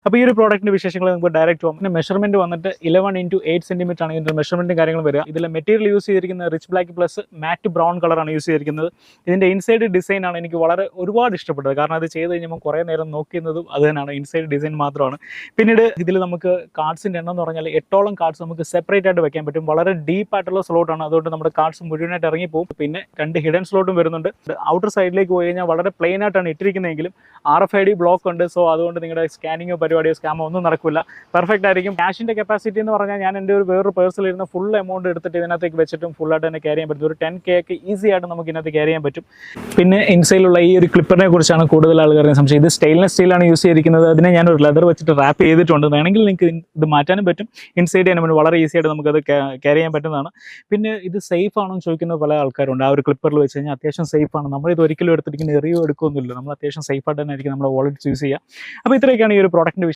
അപ്പോൾ ഈ ഒരു പ്രോഡക്റ്റിൻ്റെ വിശേഷങ്ങൾ നമുക്ക് ഡയറക്റ്റ് പോകും. പിന്നെ മെഷർമെൻറ്റ് വന്നിട്ട് 11x8 സെൻറ്റിമീറ്റർ ആണ് ഇതിൻ്റെ മെഷർമെൻറ്റും കാര്യങ്ങളും വരിക. ഇതിൽ മെറ്റീരിയൽ യൂസ് ചെയ്തിരിക്കുന്നത് റിച്ച് ബ്ലാക്ക് പ്ലസ് മാറ്റ് ബ്രൗൺ കളറാണ് യൂസ് ചെയ്തിരിക്കുന്നത്. ഇതിൻ്റെ ഇൻസൈഡ് ഡിസൈനാണ് എനിക്ക് ഒരുപാട് ഇഷ്ടപ്പെട്ടത്. കാരണം അത് ചെയ്ത് കഴിഞ്ഞപ്പോൾ കുറേ നേരം നോക്കുന്നതും അത് തന്നെയാണ്, ഇൻസൈഡ് ഡിസൈൻ മാത്രമാണ്. പിന്നീട് ഇതിൽ നമുക്ക് കാർഡ്സിൻ്റെ എണ്ണം എന്ന് പറഞ്ഞാൽ 8ഓളം കാർഡ്സ് നമുക്ക് സെപ്പറേറ്റ് ആയിട്ട് വെക്കാൻ പറ്റും. വളരെ ഡീപ്പ് ആയിട്ടുള്ള സ്ലോട്ടാണ്, അതുകൊണ്ട് നമ്മുടെ കാർഡ്സ് മുഴുവനായിട്ട് ഇറങ്ങിപ്പോകും. പിന്നെ 2 ഹിഡൻ സ്ലോട്ടും വരുന്നുണ്ട്. ഔട്ടർ സൈഡിലേക്ക് പോയി കഴിഞ്ഞാൽ വളരെ പ്ലെയിൻ ആയിട്ടാണ് ഇട്ടിരിക്കുന്നതെങ്കിലും RFID ബ്ലോക്ക് ഉണ്ട്. സോ അതുകൊണ്ട് നിങ്ങളുടെ സ്കാനിങ്ങോ പരിപാടിയോ സ്കാമോ ഒന്നും നടക്കില്ല, പെർഫെക്റ്റ് ആയിരിക്കും. ക്യാഷിൻ്റെ കപ്പാസിറ്റി എന്ന് പറഞ്ഞാൽ ഞാൻ എൻ്റെ വേറൊരു പേഴ്സിൽ ഇരുന്ന് ഫുൾ എമൗണ്ട് എടുത്തിട്ട് ഇതിനകത്തേക്ക് വെച്ചിട്ടും ഫുള്ളായിട്ട് തന്നെ ക്യാരി ചെയ്യാൻ പറ്റും. ഒരു 10K ഒക്കെ ഈസി ആയിട്ട് നമുക്ക് ഇതിനകത്ത് ക്യാരി ചെയ്യാൻ പറ്റും. പിന്നെ ഇൻസൈഡിലുള്ള ഈ ഒരു ക്ലിപ്പറിനെ കുറിച്ചാണ് കൂടുതൽ ആൾക്കാരെ സംശയം. ഇത് സ്റ്റെയിൻലെസ് സ്റ്റീലാണ് യൂസ് ചെയ്തിരിക്കുന്നത്. അതിനെ ഞാനൊരു ലെതർ വെച്ചിട്ട് റാപ്പ് ചെയ്തിട്ടുണ്ട്. വേണമെങ്കിൽ നിങ്ങൾക്ക് ഇത് മാറ്റാനും പറ്റും, ഇൻസൈഡ് ചെയ്യാനും പറ്റും. വളരെ ഈസി ആയിട്ട് നമുക്കത് ക്യാരി ചെയ്യാൻ പറ്റുന്നതാണ്. പിന്നെ ഇത് സേഫ് ആണോ എന്ന് ചോദിക്കുന്ന പല ആൾക്കാരുണ്ട്. ആ ഒരു ക്ലിപ്പറിൽ വെച്ച് കഴിഞ്ഞാൽ അത്യാവശ്യം സേഫ് ആണ്. നമ്മളിത് ഒരിക്കലും എടുത്തിരിക്കുന്ന എറിയോ എടുക്കുകയൊന്നുമില്ല. നമ്മൾ അത്യാവശ്യം സേഫ് ആയിട്ട് തന്നെ ആയിരിക്കും നമ്മുടെ വാളറ്റ്സ് യൂസ് ചെയ്യുക. അപ്പോൾ ഇത്രയൊക്കെയാണ് ഈ ഒരു പ്രോഡക്റ്റിൻ്റെ